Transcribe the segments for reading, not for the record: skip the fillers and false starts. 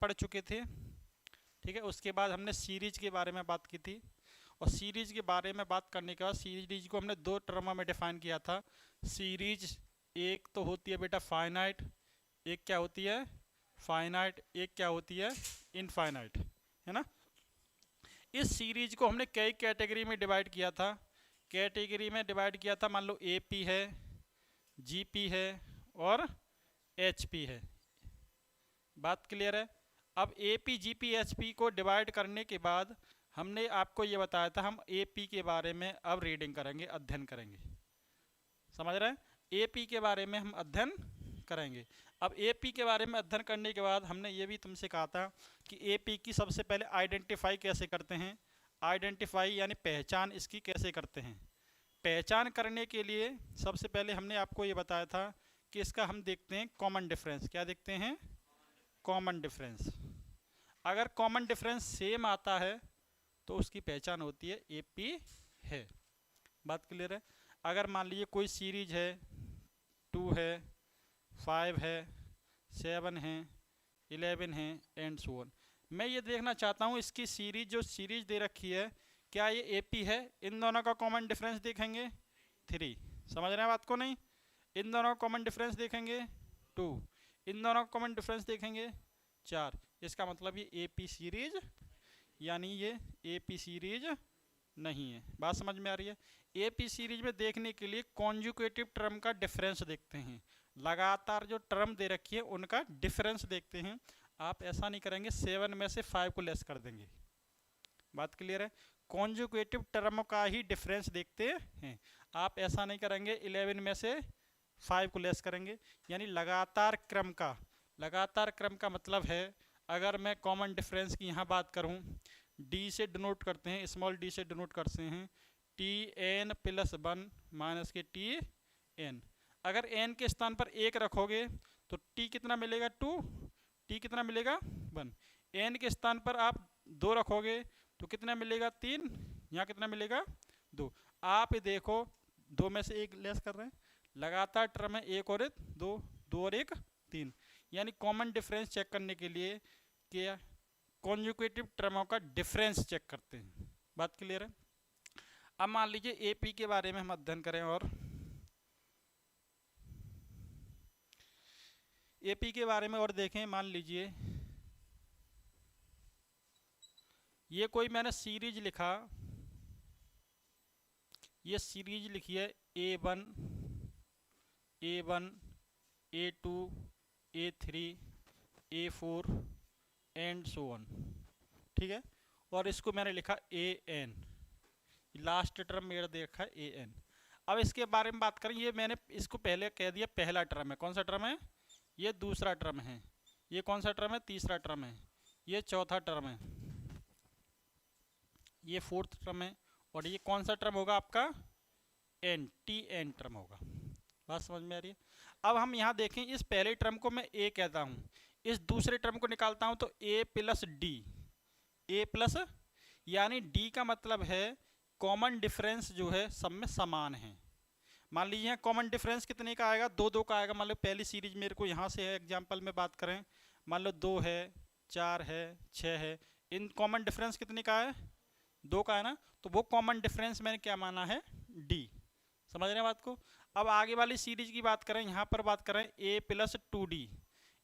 पढ़ चुके थे। ठीक है, उसके बाद हमने सीरीज के बारे में बात की थी, और सीरीज के बारे में बात करने के बाद सीरीज को हमने दो टर्मों में डिफाइन किया था। सीरीज एक तो होती है बेटा फाइनाइट, एक क्या होती है फाइनाइट, एक क्या होती है इनफाइनाइट, है ना। इस सीरीज को हमने कई कैटेगरी में डिवाइड किया था। कैटेगरी में डिवाइड किया था, मान लो एपी है, जीपी है और एचपी है। बात क्लियर है। अब एपी जीपी एचपी को डिवाइड करने के बाद हमने आपको ये बताया था हम एपी के बारे में अब रीडिंग करेंगे, अध्ययन करेंगे। समझ रहे हैं, एपी के बारे में हम अध्ययन करेंगे। अब एपी के बारे में अध्ययन करने के बाद हमने ये भी तुमसे कहा था कि एपी की सबसे पहले आइडेंटिफाई कैसे करते हैं। आइडेंटिफाई यानी पहचान इसकी कैसे करते हैं। पहचान करने के लिए सबसे पहले हमने आपको ये बताया था कि इसका हम देखते हैं कॉमन डिफरेंस। क्या देखते हैं, कॉमन डिफरेंस। अगर कॉमन डिफरेंस सेम आता है तो उसकी पहचान होती है एपी है। बात क्लियर है। अगर मान लीजिए कोई सीरीज है 2 है, 5 है, 7 है, 11 है एंड सो ऑन, मैं ये देखना चाहता हूँ इसकी सीरीज जो सीरीज दे रखी है क्या ये एपी है। इन दोनों का कॉमन डिफरेंस देखेंगे 3, समझ रहे हैं बात को नहीं। इन दोनों का कॉमन डिफरेंस देखेंगे 2, इन दोनों का कॉमन डिफरेंस देखेंगे 4। इसका मतलब ये एपी सीरीज यानी ये एपी सीरीज नहीं है। बात समझ में आ रही है। एपी सीरीज में देखने के लिए कॉन्जुगेटिव टर्म का डिफरेंस देखते हैं, लगातार जो टर्म दे रखी है उनका डिफरेंस देखते हैं। आप ऐसा नहीं करेंगे 7 में से 5 को लेस कर देंगे। बात क्लियर है। कॉन्जुगेटिव टर्म का ही डिफरेंस देखते हैं, आप ऐसा नहीं करेंगे 11 में से 5 को लेस करेंगे। यानी लगातार क्रम का, लगातार क्रम का मतलब है अगर मैं कॉमन डिफरेंस की यहाँ बात करूँ, डी से डिनोट करते हैं, स्मॉल डी से डिनोट करते हैं टी एन प्लस 1 माइनस के टी एन। अगर एन के स्थान पर 1 रखोगे तो टी कितना मिलेगा 2, टी कितना मिलेगा 1। एन के स्थान पर आप 2 रखोगे तो कितना मिलेगा 3, यहाँ कितना मिलेगा 2। आप ये देखो 2 में से 1 लेस कर रहे हैं, लगातार टर्म है 1 और 2, 2 और 1 3। यानी कॉमन डिफरेंस चेक करने के लिए क्या कॉन्जुगेटिव टर्मों का डिफरेंस चेक करते हैं। बात क्लियर है। अब मान लीजिए एपी के बारे में हम अध्ययन करें और एपी के बारे में और देखें। मान लीजिए ये कोई मैंने सीरीज लिखा, ये सीरीज लिखी है A1 A1 A2 A3 A4 and so on, ठीक है। और इसको मैंने लिखा AN, लास्ट टर्म मेरा देखा है AN। अब इसके बारे में बात करें, ये मैंने इसको पहले कह दिया पहला टर्म है। कौन सा टर्म है, ये दूसरा टर्म है। ये कौन सा टर्म है, तीसरा टर्म है। ये चौथा टर्म है, ये फोर्थ टर्म है। और ये कौन सा टर्म होगा आपका, एन, टी एन टर्म होगा। बात समझ में आ रही है। अब हम यहाँ देखें, इस पहले टर्म को मैं ए कहता हूँ, इस दूसरे टर्म को निकालता हूँ तो ए प्लस डी, ए प्लस, यानी डी का मतलब है कॉमन डिफरेंस जो है सब में समान है। मान लीजिए कॉमन डिफरेंस कितने का आएगा, 2 2 का आएगा। मान लो पहली सीरीज मेरे को यहाँ से है, एग्जाम्पल में बात करें, मान लो 2 है, 4 है, 6 है, इन कॉमन डिफरेंस कितने का है, 2 का है ना। तो वो कॉमन डिफरेंस मैंने क्या माना है, डी। समझ रहे हैं बात को। अब आगे वाली सीरीज की बात करें, यहाँ पर बात करें ए प्लस 2D,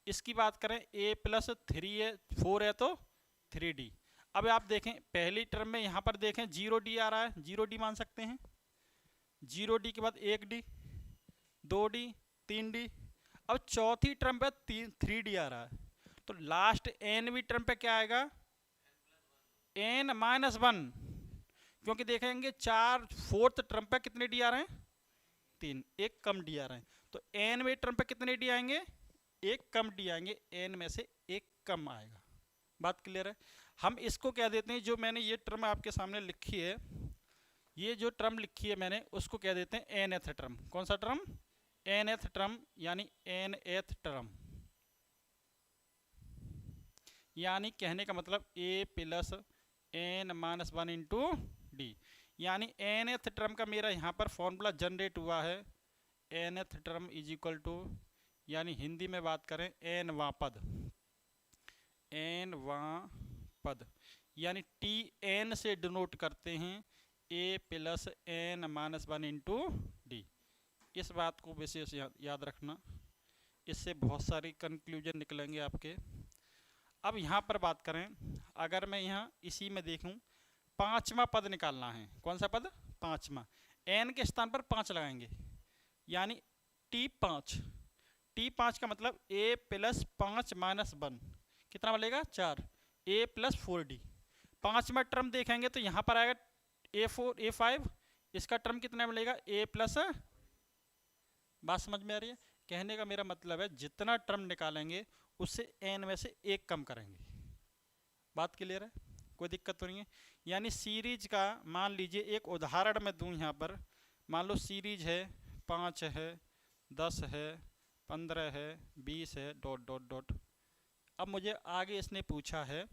इसकी बात करें ए प्लस 3 है, 4 है तो 3D। अब आप देखें पहली टर्म में यहाँ पर देखें 0D आ रहा है, 0D मान सकते हैं। 0D के बाद 1D, 2D, 3D। अब चौथी टर्म पे 3D आ रहा है, तो लास्ट nवीं टर्म पे क्या आएगा, n-1, क्योंकि देखेंगे 4th टर्म पे कितने डी आ रहे हैं, 3, एक कम डी आ रहे हैं। तो nवें टर्म पे कितने डी आएंगे, एक कम डी आएंगे, n में से एक कम आएगा। बात क्लियर है। हम इसको क्या देते हैं, जो मैंने ये टर्म आपके सामने लिखी है, ये जो टर्म लिखी है मैंने, उसको क्या देते हैं nth टर्म। कौन सा टर्म, nth टर्म, यानी nth टर्म, यानी कहने का मतलब a plus n-1 into D. यानी nth टर्म का मेरा यहाँ पर फॉर्मूला जनरेट हुआ है, nth term is equal to, यानी हिंदी में बात करें nवां पद, एन वा पद, यानी टी एन से डिनोट करते हैं A plus N minus one into D. इस बात को विशेष याद रखना, इससे बहुत सारी कंक्लूजन निकलेंगे आपके। अब यहाँ पर बात करें, अगर मैं यहाँ इसी में देखूँ, पांचवा पद निकालना है। कौन सा पद? पांचवा। एन के स्थान पर 5 लगाएंगे, यानी T5। T5 का मतलब a प्लस 5 माइनस 1 कितना बनेगा? 4। a plus 4d। पांचवा टर्म देखेंगे तो यहाँ पर आएगा a4 a5, इसका टर्म कितना मिलेगा? a plus. बात समझ में आ रही है? कहने का मेरा मतलब है जितना टर्म निकालेंगे उससे n में से 1 कम करेंगे। बात क्लियर है? कोई दिक्कत तो नहीं है? यानी सीरीज का मान लीजिए एक उदाहरण मैं दूं यहाँ पर, मान लो सीरीज है 5 है, 10 है, 15 है, 20 है, डॉट डॉट डॉट। अब मुझे आगे इसने पूछा है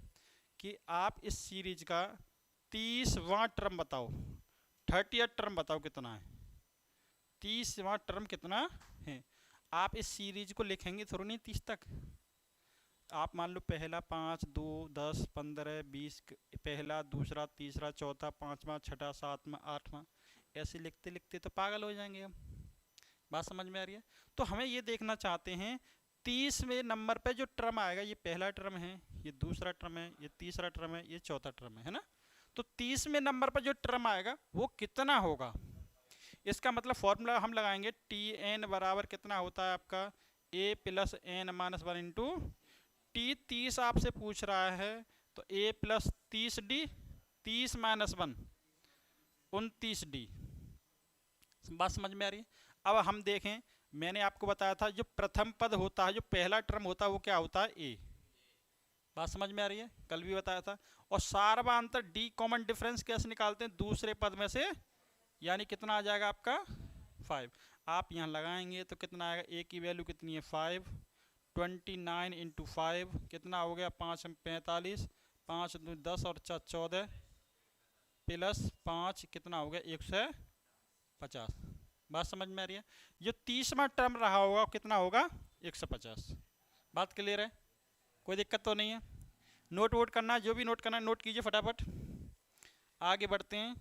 कि आप इस सीरीज का 30वां टर्म बताओ, 30th टर्म बताओ कितना है। 30वां टर्म कितना है? आप इस सीरीज को लिखेंगे थोड़ा नहीं 30 तक। आप मान लो पहला 5, 2, 10, 15, 20, पहला, दूसरा, तीसरा, चौथा, पांचवा, छठा, सातवां, आठवां, ऐसे लिखते लिखते तो पागल हो जाएंगे हम। बात समझ में आ रही है? तो हमें ये देखना चाहते हैं 30वें नंबर पे जो टर्म आएगा, ये पहला टर्म है, ये दूसरा टर्म है, ये तीसरा टर्म है, ये चौथा टर्म है ना? तो 30वें नंबर पर जो टर्म आएगा वो कितना होगा? इसका मतलब फॉर्मूला हम लगाएंगे, टी एन बराबर कितना होता है आपका? A plus N minus 1 into T. 30 आपसे पूछ रहा है तो a plus 30d, 30 minus 1 29d। बात समझ में आ रही है? अब हम देखें, मैंने आपको बताया था जो प्रथम पद होता है, जो पहला टर्म होता है वो क्या होता है? a। बात समझ में आ रही है? कल भी बताया था। और सार्वधातुक d कॉमन डिफरेंस कैसे निकालते हैं? दूसरे पद में से, यानी कितना आ जाएगा आपका? 5। आप यहाँ लगाएंगे तो कितना आएगा? a की वैल्यू कितनी है? 5। 29 इंटू 5 कितना हो गया? 5 45, 5 10 और 4 14, प्लस 5 कितना हो गया? 150। बात समझ में आ रही है? जो 30वां टर्म रहा होगा कितना होगा? 150। बात क्लियर है? कोई दिक्कत तो नहीं है? नोट वोट करना, जो भी नोट करना है नोट कीजिए फटाफट। आगे बढ़ते हैं।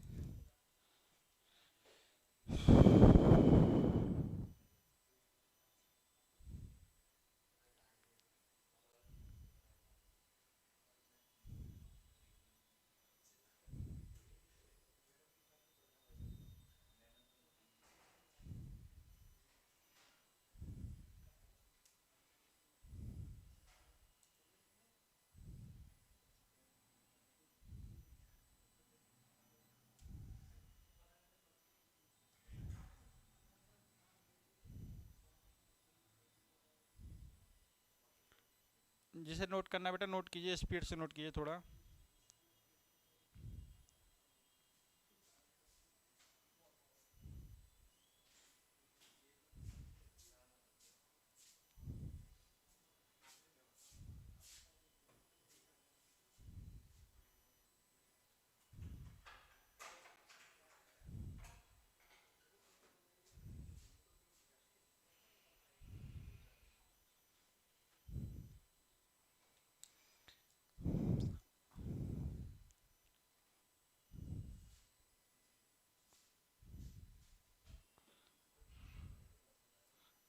जिसे नोट करना है बेटा नोट कीजिए, स्पीड से नोट कीजिए थोड़ा।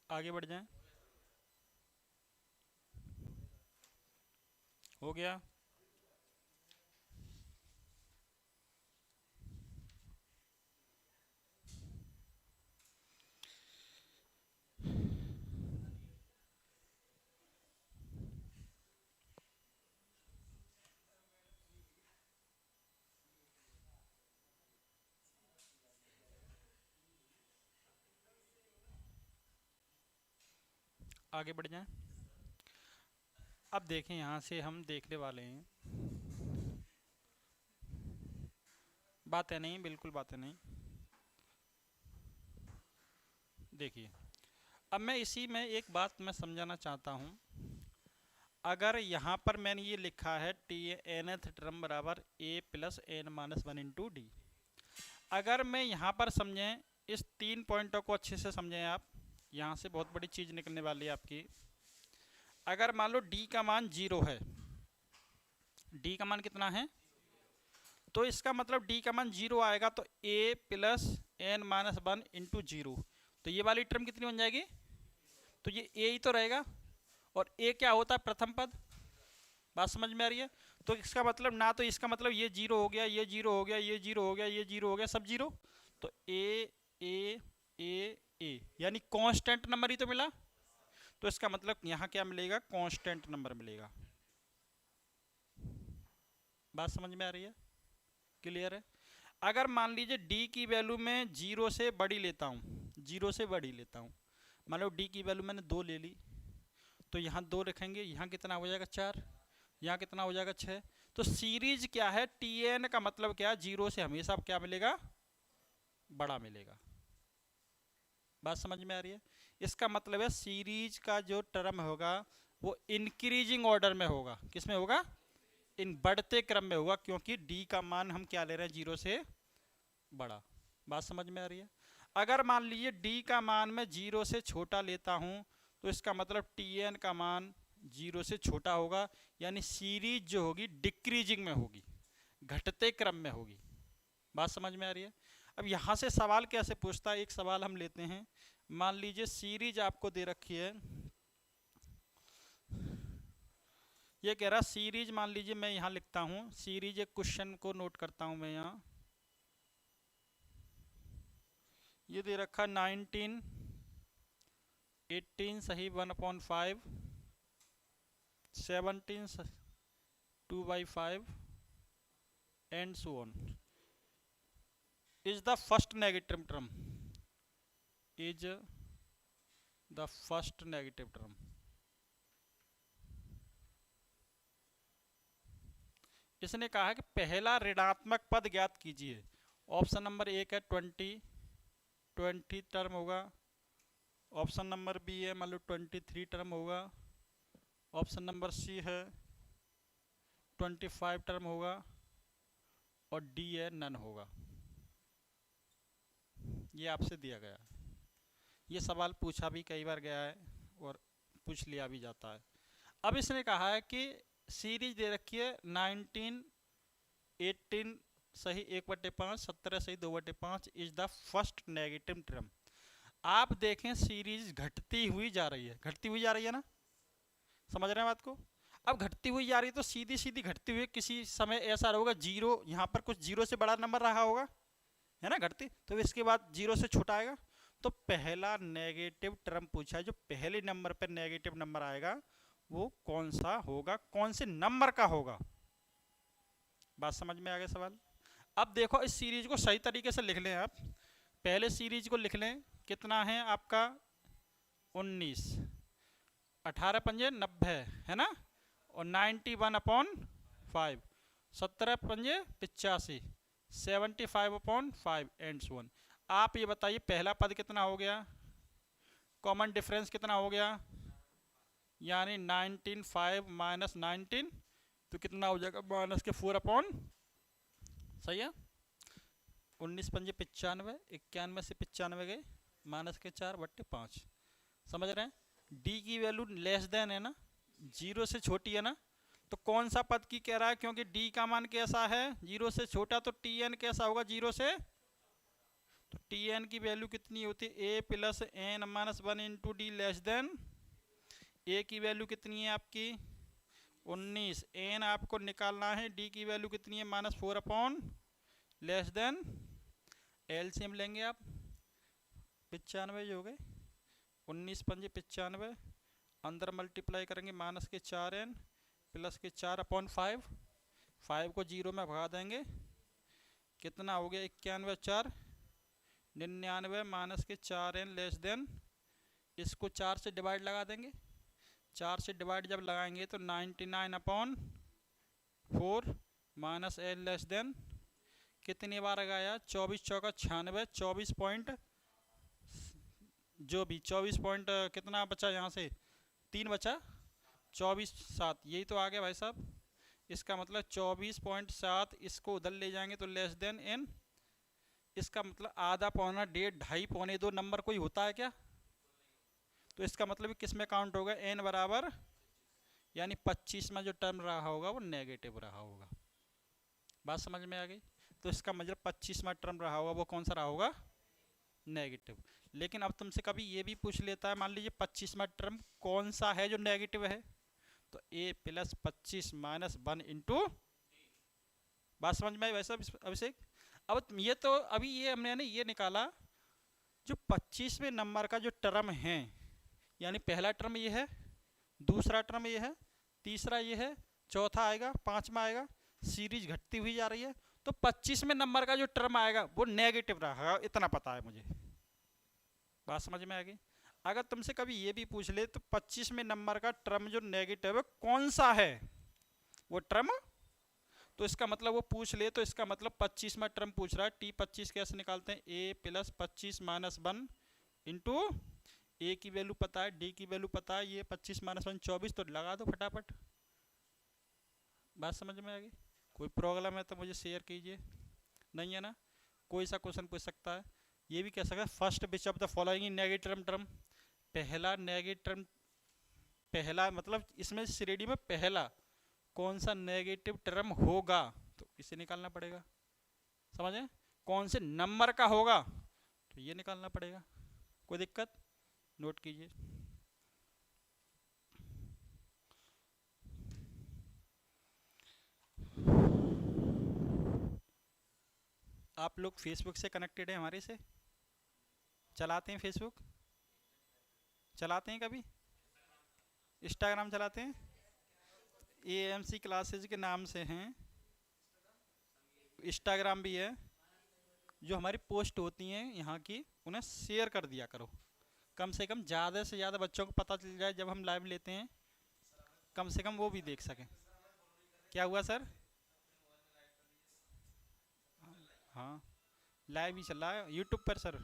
आगे बढ़ जाएं। हो गया? आगे बढ़ जाएं। अब देखें, यहाँ से हम देखने वाले हैं, बातें नहीं, बिल्कुल बातें नहीं। देखिए, अब मैं इसी में एक बात मैं समझाना चाहता हूँ। अगर यहाँ पर मैंने ये लिखा है टी nth टर्म बराबर a plus N minus 1 into d. अगर मैं यहाँ पर समझें, इस 3 पॉइंटों को अच्छे से समझें आप, यहाँ से बहुत बड़ी चीज़ निकलने वाली है आपकी। अगर मान लो d का मान 0 है डी का मान कितना है, तो इसका मतलब डी का मान 0 आएगा, तो a plus n minus 1 into 0, तो ये वाली टर्म कितनी बन जाएगी, तो ये a ही तो रहेगा, और a क्या होता है, प्रथम पद। बात समझ में आ रही है। तो इसका मतलब ना, तो इसका मतलब ये 0 हो गया, ये 0 हो गया, ये 0 हो गया, ये 0 हो गया, सब 0, तो a यानी कांस्टेंट नंबर ही तो मिला। तो इसका मतलब यहाँ क्या मिलेगा, कांस्टेंट नंबर मिलेगा। बात समझ में आ रही है, क्लियर है। अगर मान लीजिए d की वैल्यू में 0 से बड़ी लेता हूँ, 0 से बड़ी लेता हूँ, मान लो d की वैल्यू मैंने 2 ले ली, तो यहाँ 2 रखेंगे, यहाँ कितना हो जाएगा 4, यहाँ कितना हो जाएगा 6। तो सीरीज क्या है, tn का मतलब क्या है, 0 से हमेशा क्या मिलेगा, बड़ा मिलेगा। बात समझ में आ रही है। इसका मतलब है सीरीज का जो टर्म होगा वो इंक्रीजिंग ऑर्डर में होगा। किस में होगा, इन बढ़ते क्रम में होगा, क्योंकि d का मान हम क्या ले रहे हैं, 0 से बड़ा। बात समझ में आ रही है। अगर मान लीजिए d का मान मैं 0 से छोटा लेता हूं, तो इसका मतलब tn का मान 0 से छोटा होगा, यानी सीरीज जो होगी डिक्रीजिंग में होगी, घटते क्रम में होगी। बात समझ में आ रही है। अब यहाँ से सवाल कैसे पूछता है, एक सवाल हम लेते हैं। मान लीजिए सीरीज आपको दे रखी है, ये कह रहा सीरीज, मान लीजिए मैं यहाँ लिखता हूँ सीरीज, एक क्वेश्चन को नोट करता हूँ मैं यहाँ, ये दे रखा 19, 18 सही 1/5, 17 2/5 and so on, is the first negative term, is the first negative term. इसने कहा है कि पहला ऋणात्मक पद ज्ञात कीजिए। ऑप्शन नंबर 1 है 20 टर्म होगा, ऑप्शन नंबर बी है मान लो 23 टर्म होगा, ऑप्शन नंबर सी है 25 टर्म होगा, और डी है नन होगा। ये आपसे दिया गया है, ये सवाल पूछा भी कई बार गया है और पूछ लिया भी जाता है। अब इसने कहा है कि सीरीज दे रखी है 19, 18 सही 1/5, 17 सही 2/5 is the first negative term. आप देखें सीरीज घटती हुई जा रही है, घटती हुई जा रही है ना, समझ रहे हैं बात को। अब घटती हुई जा रही है तो सीधी सीधी घटती हुई किसी समय ऐसा होगा 0, यहाँ पर कुछ 0 से बड़ा नंबर रहा होगा, है ना, घटती, तो इसके बाद 0 से छोटा आएगा। तो पहला नेगेटिव टर्म पूछा है, जो पहले नंबर पर नेगेटिव नंबर आएगा वो कौन सा होगा, कौन से नंबर का होगा। बात समझ में आ गया सवाल। अब देखो इस सीरीज को सही तरीके से लिख लें आप। पहले सीरीज को लिख लें, कितना है आपका 19, 18 पंजे 90 है ना, और 91/5, 17 पंजे 85, 75/5 एंड सो ऑन। आप ये बताइए पहला पद कितना हो गया, कॉमन डिफरेंस कितना हो गया, यानी 19 माइनस 19, तो कितना हो जाएगा, माइनस के 4/, सही है, 19 पंजे 95, 91 से 95 गए, माइनस के 4/5। समझ रहे हैं। डी की वैल्यू लेस देन है ना, 0 से छोटी है ना, तो कौन सा पद की कह रहा है, क्योंकि डी का मान कैसा है 0 से छोटा, तो टी एन कैसा होगा 0 से, तो टी एन की वैल्यू कितनी होती है, A plus N minus 1 into D less than, A की वैल्यू कितनी है आपकी 19, एन आपको निकालना है, डी की वैल्यू कितनी है -4/, लेस देन, एलसीएम लेंगे आप 95 जो हो गए, 19 पंजे 95, अंदर मल्टीप्लाई करेंगे माइनस के 4n प्लस के 4/5, 5 को 0 में भगा देंगे, कितना हो गया 91 4 99 माइनस के 4n लेस देन, इसको 4 से डिवाइड लगा देंगे, 4 से डिवाइड जब लगाएंगे तो 99/4 माइनस n लेस देन, कितनी बार लगाया 24 चौका 96, 24 पॉइंट जो भी 24 पॉइंट कितना बचा, यहाँ से 3 बचा, 24/7, यही तो आ गया भाई साहब। इसका मतलब 24.7, इसको उधर ले जाएंगे तो लेस देन n, इसका मतलब आधा पौना 1.5 2.5 पौने 2 नंबर कोई होता है क्या, तो इसका मतलब किस में काउंट होगा, n बराबर यानी 25 में जो टर्म रहा होगा वो नेगेटिव रहा होगा। बात समझ में आ गई? तो इसका मतलब 25 में टर्म रहा होगा वो कौन सा रहा होगा? नेगेटिव। लेकिन अब तुमसे कभी ये भी पूछ लेता है, मान लीजिए 25 में टर्म कौन सा है जो नेगेटिव है, तो a प्लस 25 माइनस 1 इंटू। बात समझ में आई वैसा अभिषेक? अब ये तो अभी ये हमने ने ये निकाला जो 25वें नंबर का जो टर्म है, यानी पहला टर्म ये है, दूसरा टर्म ये है, तीसरा ये है, चौथा आएगा, पांचवा आएगा, सीरीज घटती हुई जा रही है। तो 25वें नंबर का जो टर्म आएगा वो नेगेटिव रहेगा, इतना पता है मुझे। बात समझ में आ गई? अगर तुमसे कभी ये भी पूछ ले तो 25वें नंबर का टर्म जो नेगेटिव है कौन सा है वो टर्म, तो इसका मतलब वो पूछ ले, तो इसका मतलब 25 में टर्म पूछ रहा है। t25 कैसे निकालते हैं? a प्लस 25 माइनस 1 इंटू ए की वैल्यू पता है, डी की वैल्यू पता है, ये 25 माइनस 1 24, तो लगा दो फटाफट। बात समझ में आ गई? कोई प्रॉब्लम है तो मुझे शेयर कीजिए, नहीं है ना? कोई सा क्वेश्चन पूछ सकता है। ये भी कह सकता है first which of the following negative term, पहला नेगेटिव, पहला मतलब इसमें श्रेणी में पहला कौन सा नेगेटिव टर्म होगा, तो इसे निकालना पड़ेगा। समझे? कौन से नंबर का होगा तो ये निकालना पड़ेगा। कोई दिक्कत? नोट कीजिए। आप लोग फेसबुक से कनेक्टेड हैं हमारे से? चलाते हैं फेसबुक? चलाते हैं कभी? इंस्टाग्राम चलाते हैं? AMC क्लासेज के नाम से हैं, इंस्टाग्राम भी है। जो हमारी पोस्ट होती हैं यहाँ की उन्हें शेयर कर दिया करो, कम से कम ज़्यादा से ज़्यादा बच्चों को पता चल जाए जब हम लाइव लेते हैं, कम से कम वो भी देख सकें। क्या हुआ सर? हाँ, लाइव ही चल रहा है यूट्यूब पर सर।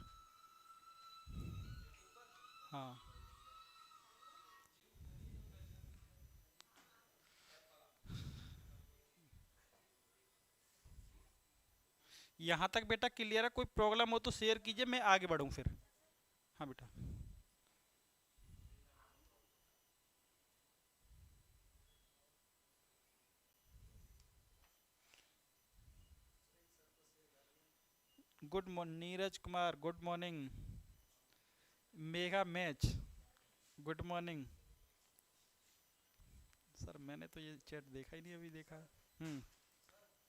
हाँ, यहाँ तक बेटा क्लियर है? कोई प्रॉब्लम हो तो शेयर कीजिए, मैं आगे बढ़ूँ फिर। हाँ बेटा। Good morning Neeraj Kumar, good morning. Mega match, good morning. Sir मैंने तो ये चैट देखा ही नहीं, अभी देखा।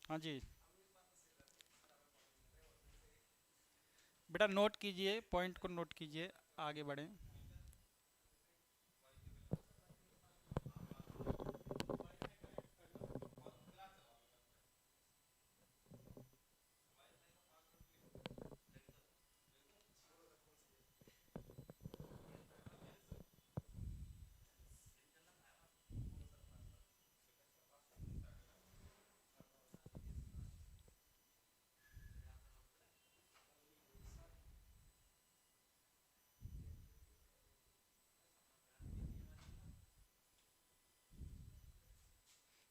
हाँ जी बेटा, नोट कीजिए, पॉइंट को नोट कीजिए, आगे बढ़ें।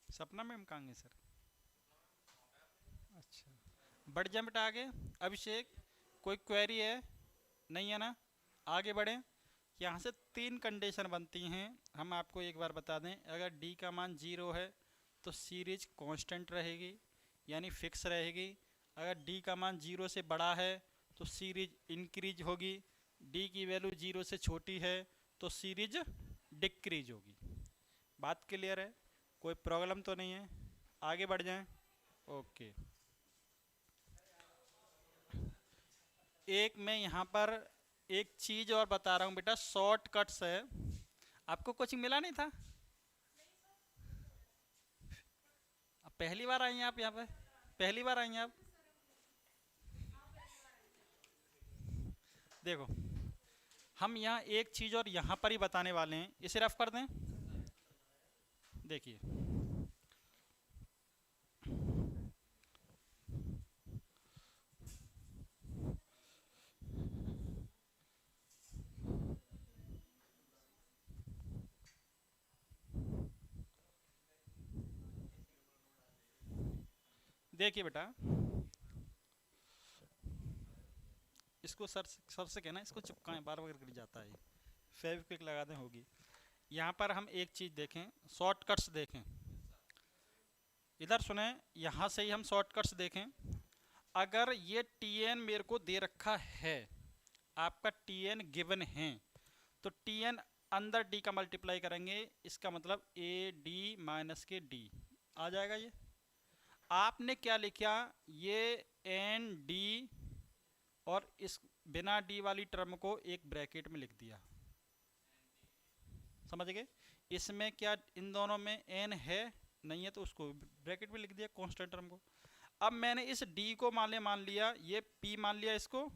सपना मैम कहाँ गए सर? अच्छा, बढ़ जाए बेटा आगे। अभिषेक, कोई क्वेरी है? नहीं है ना? आगे बढ़ें। यहाँ से 3 कंडीशन बनती हैं, हम आपको एक बार बता दें। अगर डी का मान 0 है तो सीरीज कांस्टेंट रहेगी, यानी फिक्स रहेगी। अगर डी का मान 0 से बड़ा है तो सीरीज इंक्रीज होगी, डी की वैल्यू 0 से छोटी है तो सीरीज डिक्रीज होगी। बात क्लियर है? कोई प्रॉब्लम तो नहीं है? आगे बढ़ जाएं। ओके। एक मैं यहाँ पर एक चीज़ और बता रहा हूँ बेटा, शॉर्टकट्स है। आपको कोचिंग मिला नहीं था? अब पहली बार आई हैं आप यहाँ पे? पहली बार आई हैं आप? देखो, हम यहाँ एक चीज़ और यहाँ पर ही बताने वाले हैं, इसे रफ कर दें। देखिए, देखिए बेटा, इसको सर से कहना, इसको चिपकाएं, बार बार गिर जाता है। फेविक्विक लगा दें, होगी। यहाँ पर हम एक चीज़ देखें, शॉर्टकट्स देखें। इधर सुने, यहाँ से ही हम शॉर्टकट्स देखें। अगर ये टी एन मेरे को दे रखा है, आपका टी एन गिवन है, तो टी एन अंदर डी का मल्टीप्लाई करेंगे, इसका मतलब ए डी माइनस के डी आ जाएगा। ये आपने क्या लिखा, ये एन डी और इस बिना डी वाली टर्म को एक ब्रैकेट में लिख दिया, समझ गए। इसमें क्या इन दोनों में एन है नहीं है, तो उसको ब्रैकेट में लिख दिया कांस्टेंट टर्म को। अब मैंने इस डी को मान लिया ये पी मान लिया, इसको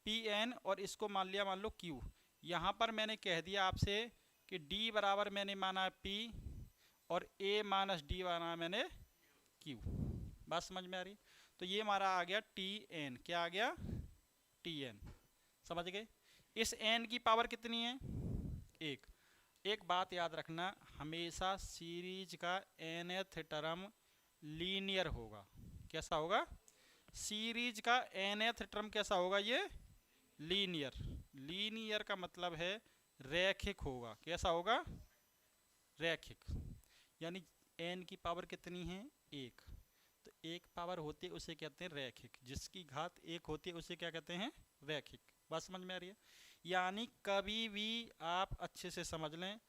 पी एन, और इसको मान लिया मान लो क्यू। यहाँ पर मैंने कह दिया आपसे कि डी बराबर मैंने माना पी और ए माइनस डी माना मैंने क्यू। बात समझ में आ रही। तो ये हमारा आ गया टी एन, क्या आ गया टी एन, समझ गए। इस एन की पावर कितनी है, एक बात याद रखना, हमेशा सीरीज का nth टर्म लीनियर होगा। कैसा होगा, सीरीज का nth टर्म कैसा होगा, ये लीनियर। लीनियर का मतलब है रैखिक होगा। कैसा होगा, रैखिक। यानी n की पावर कितनी है, 1। तो एक पावर होती है उसे कहते हैं रैखिक, जिसकी घात 1 होती है उसे क्या कहते हैं, रैखिक। बात समझ में आ रही है। यानी कभी भी आप अच्छे से समझ लें,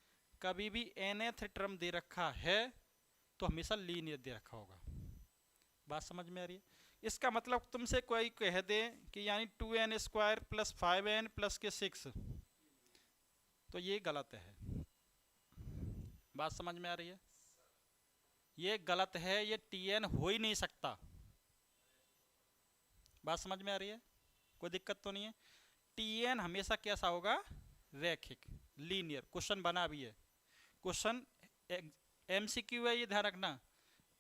कभी भी nth टर्म दे रखा है तो हमेशा लीनियर दे रखा होगा। बात समझ में आ रही है। इसका मतलब तुमसे कोई कह दे कि यानी 2n square plus 5n plus के 6, तो ये गलत है। बात समझ में आ रही है, ये गलत है, ये tn हो ही नहीं सकता। बात समझ में आ रही है, कोई दिक्कत तो नहीं है। tn हमेशा कैसा होगा, रैखिक, लीनियर। क्वेश्चन बना भी है, क्वेश्चन MCQ है, ये ध्यान रखना।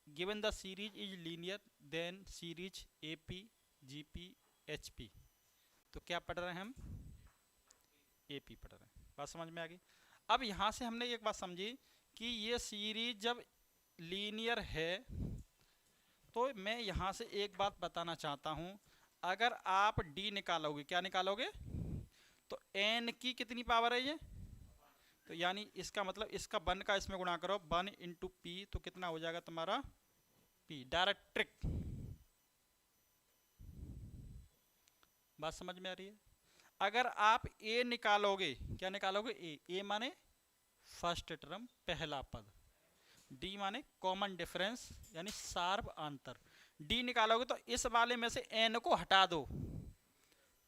Given the series is linear then series AP GP HP। तो क्या पढ़ रहे हैं हम, AP पढ़ रहे हैं। बात समझ में आ गई। अब यहाँ से हमने एक बात समझी कि ये सीरीज जब लीनियर है, तो मैं यहाँ से एक बात बताना चाहता हूँ। अगर आप D निकालोगे, क्या निकालोगे, तो n की कितनी पावर है ये, तो यानी इसका मतलब इसका 1 का इसमें गुणा करो, 1 इंटू पी, तो कितना हो जाएगा तुम्हारा P, डायरेक्ट ट्रिक। बात समझ में आ रही है। अगर आप A निकालोगे, क्या निकालोगे, A माने फर्स्ट टर्म पहला पद, D माने कॉमन डिफरेंस यानी शार्प अंतर। D निकालोगे तो इस वाले में से n को हटा दो,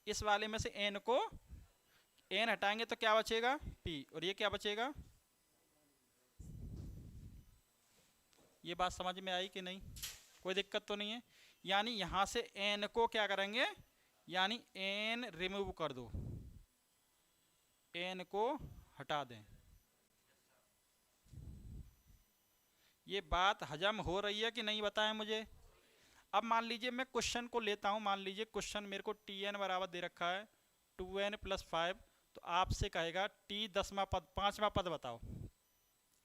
इस वाले में से n को, n हटाएंगे तो क्या बचेगा, P, और ये क्या बचेगा। ये बात समझ में आई कि नहीं, कोई दिक्कत तो नहीं है। यानी यहां से n को क्या करेंगे, यानी n रिमूव कर दो, n को हटा दें। ये बात हजम हो रही है कि नहीं, बताएं मुझे। अब मान लीजिए मैं क्वेश्चन को लेता हूं, मान लीजिए क्वेश्चन मेरे को tn बराबर दे रखा है 2n प्लस 5, तो आपसे कहेगा t 10वां पद 5वां पद बताओ,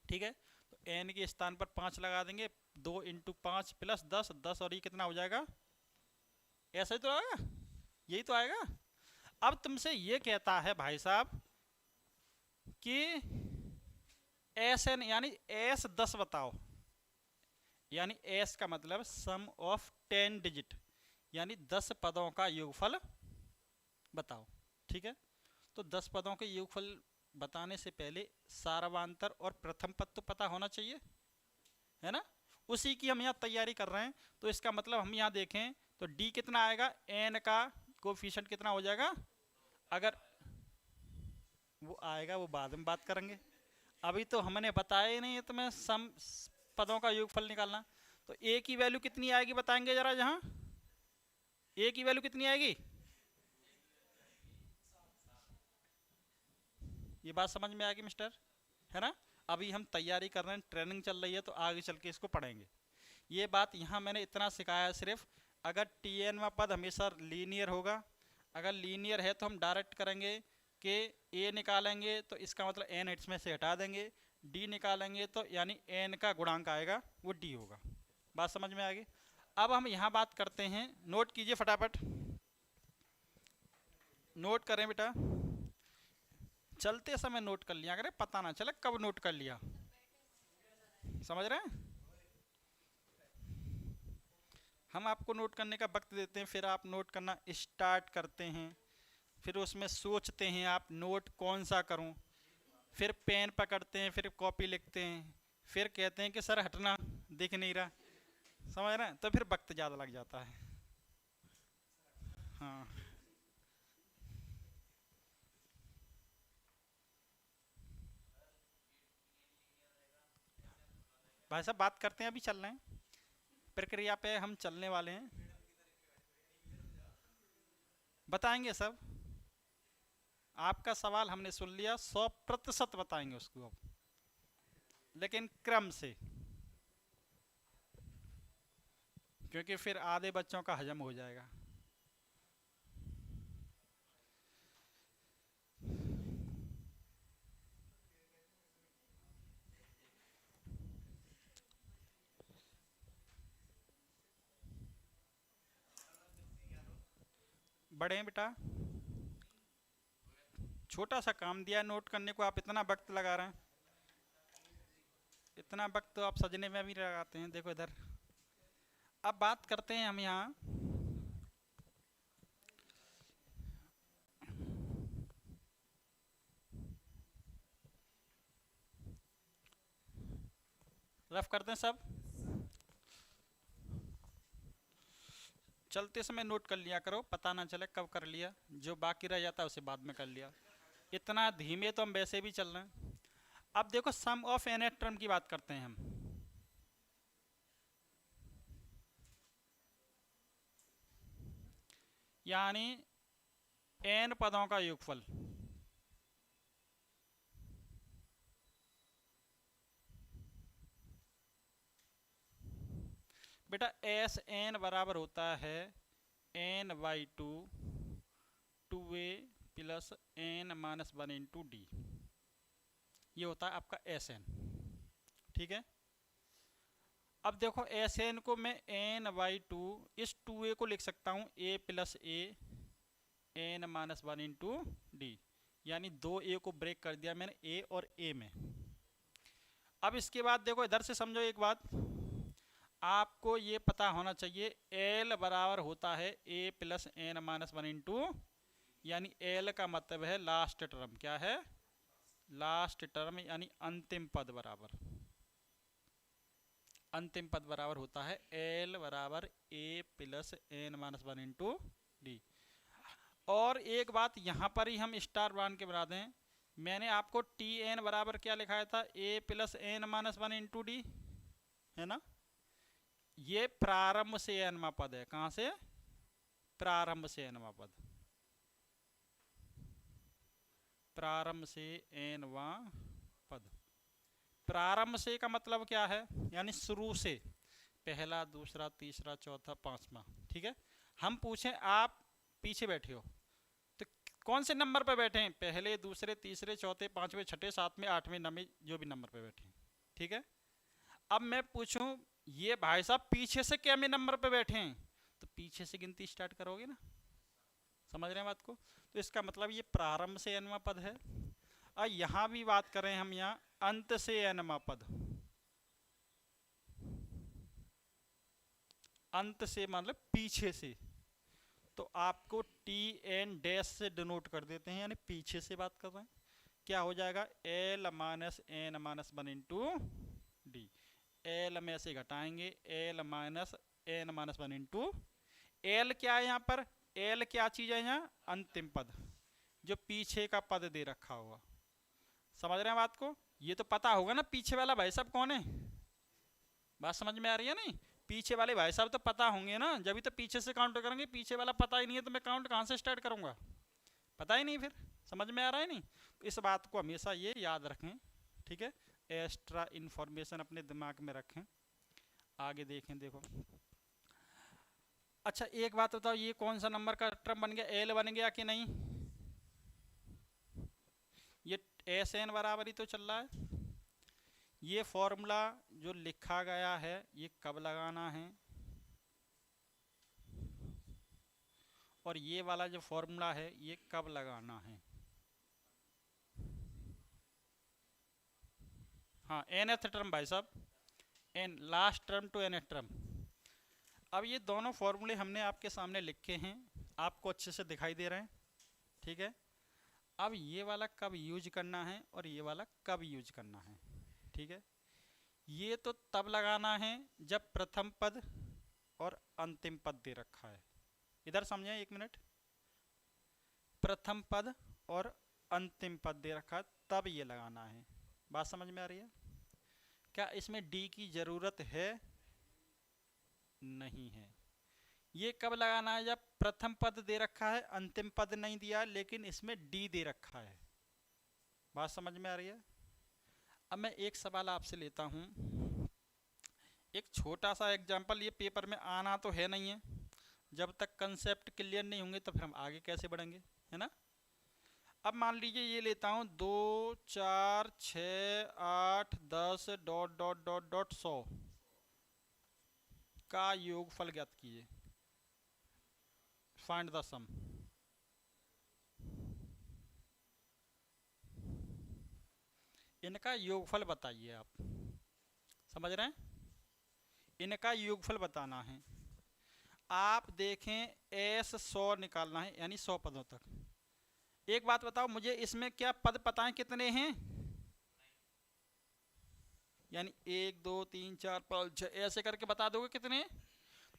ठीक है। तो n के स्थान पर 5 लगा देंगे, 2 इंटू 5 प्लस 10, 10 और ये कितना हो जाएगा, ऐसा ही तो आएगा, यही तो आएगा। अब तुमसे ये कहता है भाई साहब कि Sn यानी S 10 बताओ, यानी S का मतलब सम ऑफ 10 डिजिट, यानी 10 पदों का योगफल बताओ, ठीक है। तो 10 पदों के योगफल बताने से पहले सारवांतर और प्रथम पद तो पता होना चाहिए, है ना। उसी की हम यहाँ तैयारी कर रहे हैं। तो इसका मतलब हम यहाँ देखें तो D कितना आएगा, n का कोफिशिएंट कितना हो जाएगा, अगर वो आएगा वो बाद में बात करेंगे, अभी तो हमने बताया ही नहीं है तुम्हें सम पदों का योगफल निकालना। तो A की वैल्यू कितनी आएगी बताएंगे जरा, जहाँ A की वैल्यू कितनी आएगी, ये बात समझ में आएगी मिस्टर, है ना। अभी हम तैयारी कर रहे हैं, ट्रेनिंग चल रही है, तो आगे चल के इसको पढ़ेंगे। ये बात यहाँ मैंने इतना सिखाया सिर्फ, अगर tnवां पद हमेशा लीनियर होगा, अगर लीनियर है तो हम डायरेक्ट करेंगे कि A निकालेंगे तो इसका मतलब n इसमें से हटा देंगे, D निकालेंगे तो यानी n का गुणांक आएगा वो D होगा। बात समझ में आ गई। अब हम यहाँ बात करते हैं, नोट कीजिए फटाफट, नोट करें बेटा। चलते समय नोट कर लिया करें, पता ना चले कब नोट कर लिया। समझ रहे हैं? हम आपको नोट करने का वक्त देते हैं, फिर आप नोट करना स्टार्ट करते हैं, फिर उसमें सोचते हैं आप नोट कौन सा करूं, फिर पेन पकड़ते हैं, फिर कॉपी लिखते हैं, फिर कहते हैं कि सर हटना, दिख नहीं रहा। समझ रहे हैं? तो फिर वक्त ज़्यादा लग जाता है। हाँ, भाई साहब बात करते हैं, अभी चल रहे हैं, प्रक्रिया पे हम चलने वाले हैं, बताएंगे सब। आपका सवाल हमने सुन लिया, 100% बताएंगे उसको अब, लेकिन क्रम से, क्योंकि फिर आधे बच्चों का हजम हो जाएगा। बड़े हैं बेटा, छोटा सा काम दिया है नोट करने को, आप इतना वक्त लगा रहे हैं। इतना वक्त तो आप सजने में भी लगाते हैं। देखो इधर, अब बात करते हैं हम यहाँ, रफ करते हैं सब। चलते समय नोट कर लिया करो, पता ना चले कब कर लिया, जो बाकी रह जाता है उसे बाद में कर लिया। इतना धीमे तो हम वैसे भी चल रहे हैं। अब देखो सम ऑफ एन टर्म की बात करते हैं हम। यानी एन पदों का योगफल। बेटा एस एन बराबर होता है n by two, two a plus N minus one into d, ये होता है आपका एस एन। ठीक है, अब देखो एस एन को मैं एन बाई टू, इस टू ए को लिख सकता हूँ A plus A N minus one into D, यानी दो ए को ब्रेक कर दिया मैंने ए और ए में। अब इसके बाद देखो इधर से समझो एक बात, आपको ये पता होना चाहिए एल बराबर होता है A plus N minus one into, यानी एल का मतलब है लास्ट टर्म। क्या है? लास्ट टर्म, यानी अंतिम पद बराबर, अंतिम पद बराबर होता है एल बराबर A plus N minus one into D. और एक बात यहाँ पर ही हम स्टार बांध के बना दें, मैंने आपको टी एन बराबर क्या लिखाया था, A plus N minus one into D, है ना? ये प्रारंभ से एनवा पद है। कहाँ से? प्रारंभ से एनवा पद, प्रारंभ से एनवा पद। प्रारंभ से का मतलब क्या है? यानी शुरू से, पहला दूसरा तीसरा चौथा पांचवा। ठीक है, हम पूछें आप पीछे बैठे हो तो कौन से नंबर पे बैठे हैं? पहले दूसरे तीसरे चौथे पांचवें छठे सातवें आठवें नवें, जो भी नंबर पे बैठे हैं। ठीक है, अब मैं पूछूं ये भाई साहब पीछे से क्या में नंबर पे बैठे हैं, तो पीछे से गिनती स्टार्ट करोगे ना। समझ रहे हैं बात को? तो इसका मतलब ये प्रारंभ से एनवा पद है। और यहां भी बात करें हम, यहाँ अंत से एनवा पद, अंत से मतलब पीछे से, तो आपको टी एन डैश से डिनोट कर देते हैं, यानी पीछे से बात कर रहे हैं। क्या हो जाएगा? L minus n minus one into d, l में से घटाएंगे l minus n minus one into, l क्या है यहाँ पर? एल क्या चीज़ है यहाँ? अंतिम पद, जो पीछे का पद दे रखा होगा। समझ रहे हैं बात को? ये तो पता होगा ना पीछे वाला भाई साहब कौन है। बात समझ में आ रही है? नहीं, पीछे वाले भाई साहब तो पता होंगे ना, जब भी तो पीछे से काउंट करेंगे। पीछे वाला पता ही नहीं है तो मैं काउंट कहाँ से स्टार्ट करूँगा? पता ही नहीं, फिर समझ में आ रहा है? नहीं, इस बात को हमेशा ये याद रखें। ठीक है, एक्स्ट्रा इन्फॉर्मेशन अपने दिमाग में रखें, आगे देखें। देखो अच्छा एक बात बताओ, ये कौन सा नंबर का टर्म बन गया? एल बन गया कि नहीं? ये एस एन बराबर ही तो चल रहा है। ये फॉर्मूला जो लिखा गया है ये कब लगाना है, और ये वाला जो फॉर्मूला है ये कब लगाना है? हाँ nth टर्म भाई साहब, n last term to nth term. अब ये दोनों फॉर्मूले हमने आपके सामने लिखे हैं, आपको अच्छे से दिखाई दे रहे हैं, ठीक है। अब ये वाला कब यूज करना है और ये वाला कब यूज करना है, ठीक है। ये तो तब लगाना है जब प्रथम पद और अंतिम पद दे रखा है। इधर समझें एक मिनट, प्रथम पद और अंतिम पद दे रखा है तब ये लगाना है। बात समझ में आ रही है? क्या इसमें डी की जरूरत है? नहीं है। ये कब लगाना है? जब प्रथम पद दे रखा है, अंतिम पद नहीं दिया, लेकिन इसमें डी दे रखा है। बात समझ में आ रही है? अब मैं एक सवाल आपसे लेता हूं, एक छोटा सा एग्जांपल, ये पेपर में आना तो है नहीं है, जब तक कंसेप्ट क्लियर नहीं होंगे तो फिर हम आगे कैसे बढ़ेंगे, है ना। अब मान लीजिए ये लेता हूँ 2 4 6 8 10 डॉट डॉट डॉट डॉट 100 का योगफल ज्ञात कीजिए, फाइंड द सम। इनका योगफल बताइए आप, समझ रहे हैं? इनका योगफल बताना है। आप देखें एस 100 निकालना है, यानी 100 पदों तक। एक बात बताओ मुझे, इसमें क्या पद पता है कितने हैं? यानी 1 2 3 4 5 6 ऐसे करके बता दोगे कितने।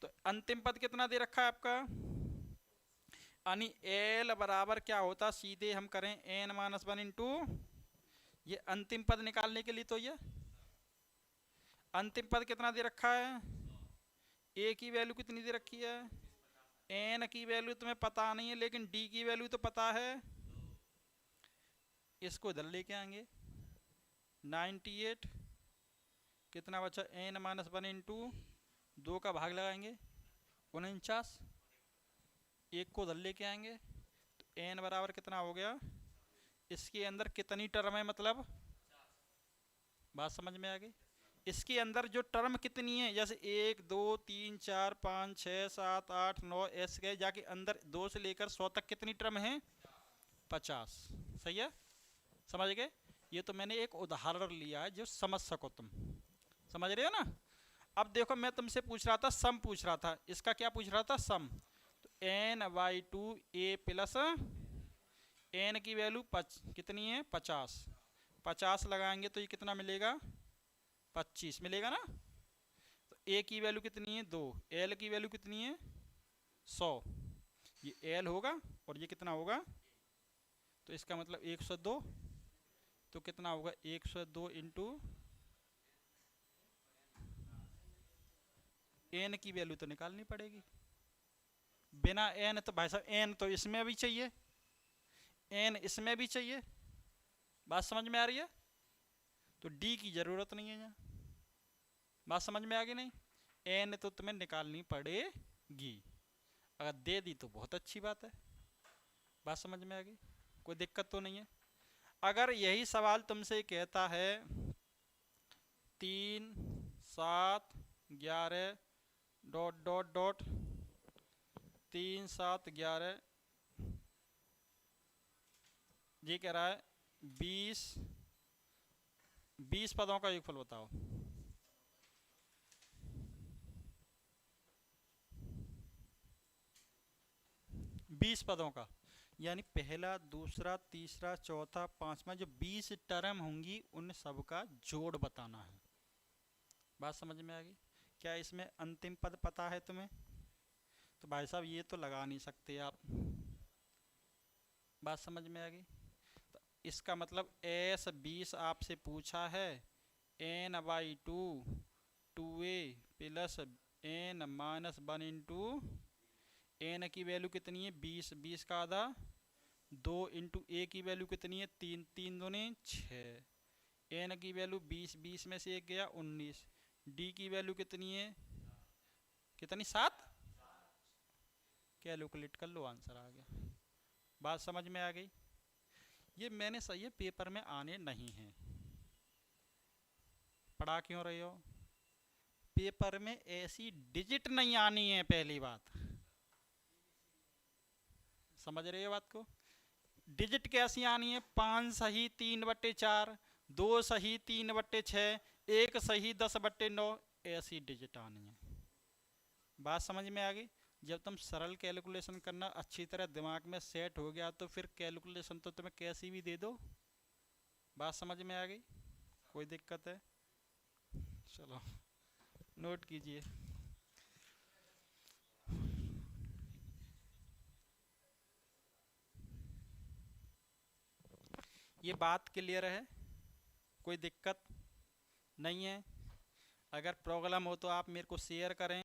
तो अंतिम पद कितना दे रखा है आपका, यानी एल बराबर क्या होता, सीधे हम करें n-1 इंटू ये अंतिम पद निकालने के लिए, तो ये अंतिम पद कितना दे रखा है, ए की वैल्यू कितनी दे रखी है, एन की वैल्यू तुम्हें पता नहीं है लेकिन डी की वैल्यू तो पता है। इसको इधर लेके आएंगे, 98 कितना बचा, n-1 इंटू 2 का भाग लगाएंगे 49, एक को उधर लेके आएंगे तो n बराबर कितना हो गया, इसके अंदर कितनी टर्म है, मतलब बात समझ में आ गई। इसके अंदर जो टर्म कितनी है, जैसे 1 2 3 4 5 6 7 8 9 ऐसे गए जाके अंदर 2 से लेकर 100 तक कितनी टर्म है, 50। सही है, समझ गए। ये तो मैंने एक उदाहरण लिया है जो समझ सको, तुम समझ रहे हो ना। अब देखो मैं तुमसे पूछ रहा था, सम पूछ रहा था, इसका क्या पूछ रहा था, सम। तो n/2 a प्लस n की वैल्यू कितनी है, 50। 50 लगाएंगे तो ये कितना मिलेगा, 25 मिलेगा ना। तो a की वैल्यू कितनी है, 2, l की वैल्यू कितनी है, 100। ये l होगा और ये कितना होगा, तो इसका मतलब 102। तो कितना होगा, 102 इंटू n की वैल्यू तो निकालनी पड़ेगी। बिना n तो भाई साहब n तो इसमें भी चाहिए, n इसमें भी चाहिए। बात समझ में आ रही है? तो d की जरूरत नहीं है यहाँ। बात समझ में आ गई नहीं? n तो तुम्हें निकालनी पड़ेगी, अगर दे दी तो बहुत अच्छी बात है। बात समझ में आ गई, कोई दिक्कत तो नहीं है। अगर यही सवाल तुमसे कहता है 3 7 11 डॉट डॉट डॉट 3 7 11, ये कह रहा है 20 पदों का योगफल बताओ। बीस पदों का, यानी पहला दूसरा तीसरा चौथा पांचवा, जो 20 टर्म होंगी उन सब का जोड़ बताना है। बात समझ में आ गई? क्या इसमें अंतिम पद पता है तुम्हें? तो भाई साहब ये तो लगा नहीं सकते आप। बात समझ में आ गई? तो इसका मतलब एस 20 आपसे पूछा है, n/2 2a plus n-1 into n की वैल्यू कितनी है, 20, 20 का आधा 2 इंटू a की वैल्यू कितनी है, 3, 3 दूनी 6, n की वैल्यू 20, 20 में से एक गया 19, d की वैल्यू कितनी है, कितनी 7, कैलकुलेट कर लो, आंसर आ गया। बात समझ में आ गई? ये मैंने सही है, पेपर में आने नहीं है। पढ़ा क्यों रहे हो? पेपर में ऐसी डिजिट नहीं आनी है, पहली बात। समझ रहे हो बात को? डिजिट कैसी आनी है, 5 सही 3/4, 2 सही 3/6, 1 सही 10/9, ऐसी डिजिट आनी है। बात समझ में आ गई। जब तुम सरल कैलकुलेशन करना अच्छी तरह दिमाग में सेट हो गया तो फिर कैलकुलेशन तो तुम्हें कैसी भी दे दो। बात समझ में आ गई, कोई दिक्कत है? चलो नोट कीजिए। ये बात क्लियर है, कोई दिक्कत नहीं है? अगर प्रॉब्लम हो तो आप मेरे को शेयर करें।